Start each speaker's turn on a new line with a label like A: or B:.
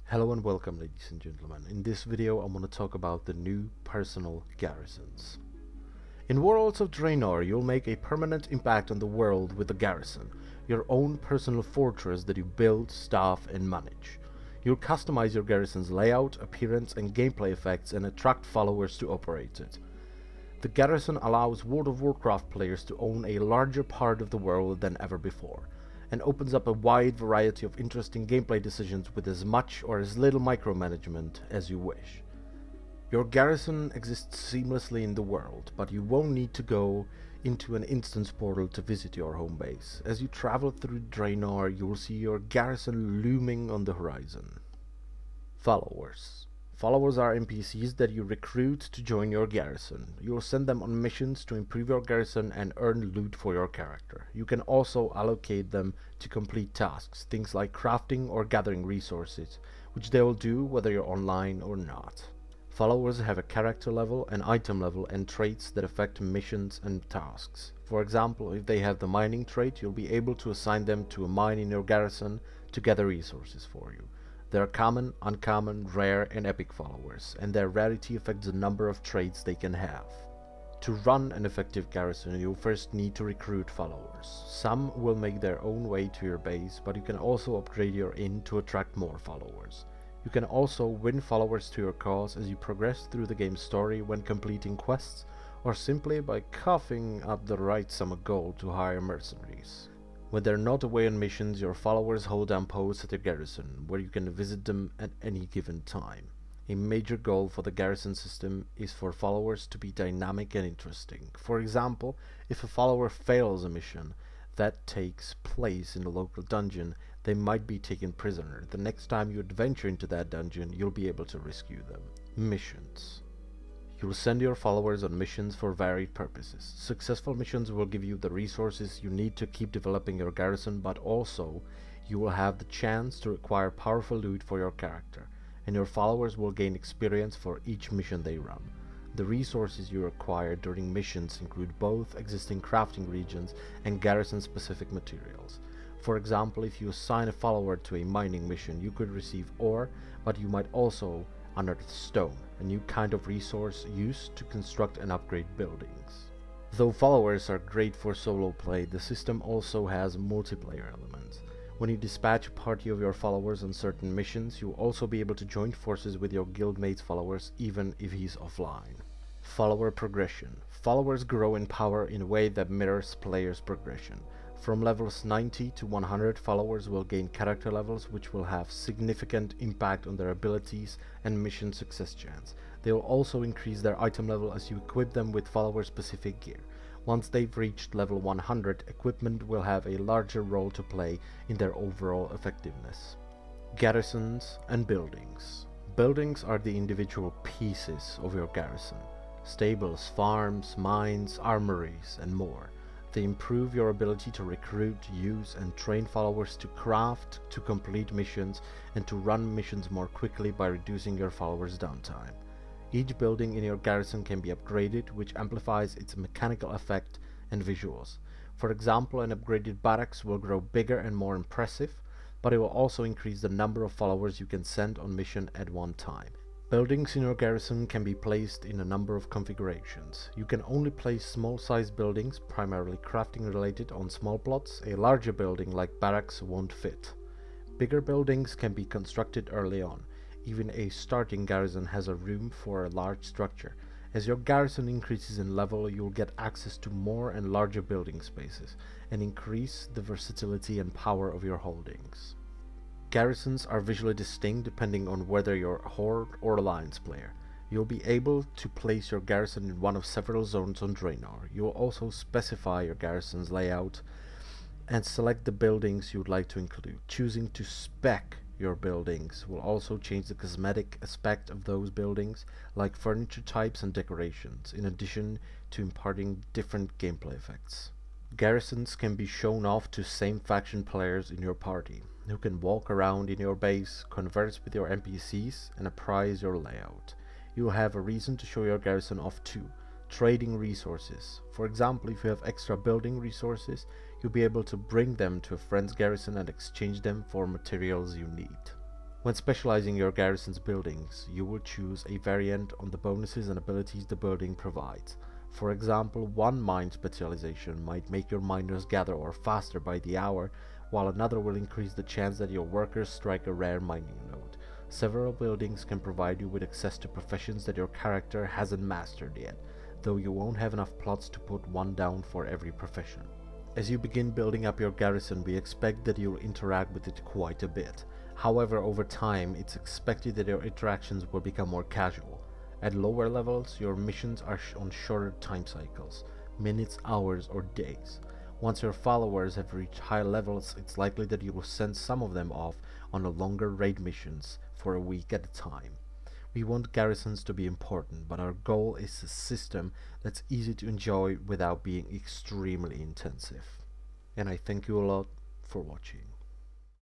A: Hello and welcome, ladies and gentlemen. In this video I'm going to talk about the new personal garrisons. In Warlords of Draenor you'll make a permanent impact on the world with the garrison, your own personal fortress that you build, staff and manage. You'll customize your garrison's layout, appearance and gameplay effects and attract followers to operate it. The garrison allows World of Warcraft players to own a larger part of the world than ever before, and opens up a wide variety of interesting gameplay decisions with as much or as little micromanagement as you wish. Your garrison exists seamlessly in the world, but you won't need to go into an instance portal to visit your home base. As you travel through Draenor, you will see your garrison looming on the horizon. Followers. Followers are NPCs that you recruit to join your garrison. You will send them on missions to improve your garrison and earn loot for your character. You can also allocate them to complete tasks, things like crafting or gathering resources, which they will do whether you're online or not. Followers have a character level, an item level, and traits that affect missions and tasks. For example, if they have the mining trait, you'll be able to assign them to a mine in your garrison to gather resources for you. There are common, uncommon, rare and epic followers, and their rarity affects the number of traits they can have. To run an effective garrison, you'll first need to recruit followers. Some will make their own way to your base, but you can also upgrade your inn to attract more followers. You can also win followers to your cause as you progress through the game's story when completing quests, or simply by coughing up the right sum of gold to hire mercenaries. When they're not away on missions, your followers hold down posts at your garrison, where you can visit them at any given time. A major goal for the garrison system is for followers to be dynamic and interesting. For example, if a follower fails a mission that takes place in a local dungeon, they might be taken prisoner. The next time you adventure into that dungeon, you'll be able to rescue them. Missions. You will send your followers on missions for varied purposes. Successful missions will give you the resources you need to keep developing your garrison, but also you will have the chance to acquire powerful loot for your character, and your followers will gain experience for each mission they run. The resources you acquire during missions include both existing crafting regions and garrison-specific materials. For example, if you assign a follower to a mining mission, you could receive ore, but you might also unearth stone, a new kind of resource used to construct and upgrade buildings. Though followers are great for solo play, the system also has multiplayer elements. When you dispatch a party of your followers on certain missions, you'll also be able to join forces with your guildmate's followers even if he's offline. Follower progression. Followers grow in power in a way that mirrors players' progression. From levels 90 to 100, followers will gain character levels which will have significant impact on their abilities and mission success chance. They will also increase their item level as you equip them with follower-specific gear. Once they've reached level 100, equipment will have a larger role to play in their overall effectiveness. Garrisons and buildings. Buildings are the individual pieces of your garrison. Stables, farms, mines, armories, and more. They improve your ability to recruit, use, and train followers to craft, to complete missions, and to run missions more quickly by reducing your followers' downtime. Each building in your garrison can be upgraded, which amplifies its mechanical effect and visuals. For example, an upgraded barracks will grow bigger and more impressive, but it will also increase the number of followers you can send on mission at one time. Buildings in your garrison can be placed in a number of configurations. You can only place small-sized buildings, primarily crafting related, on small plots. A larger building like barracks won't fit. Bigger buildings can be constructed early on. Even a starting garrison has a room for a large structure. As your garrison increases in level, you'll get access to more and larger building spaces, and increase the versatility and power of your holdings. Garrisons are visually distinct depending on whether you're a Horde or Alliance player. You'll be able to place your garrison in one of several zones on Draenor. You will also specify your garrison's layout and select the buildings you would like to include. Choosing to spec your buildings will also change the cosmetic aspect of those buildings, like furniture types and decorations, in addition to imparting different gameplay effects. Garrisons can be shown off to same faction players in your party, who can walk around in your base, converse with your NPCs, and appraise your layout. You will have a reason to show your garrison off too. Trading resources. For example, if you have extra building resources, you'll be able to bring them to a friend's garrison and exchange them for materials you need. When specializing your garrison's buildings, you will choose a variant on the bonuses and abilities the building provides. For example, one mine specialization might make your miners gather ore faster by the hour, while another will increase the chance that your workers strike a rare mining node. Several buildings can provide you with access to professions that your character hasn't mastered yet, though you won't have enough plots to put one down for every profession. As you begin building up your garrison, we expect that you'll interact with it quite a bit. However, over time, it's expected that your interactions will become more casual. At lower levels, your missions are on shorter time cycles, minutes, hours, or days. Once your followers have reached higher levels, it's likely that you will send some of them off on a longer raid missions for a week at a time. We want garrisons to be important, but our goal is a system that's easy to enjoy without being extremely intensive. And I thank you a lot for watching.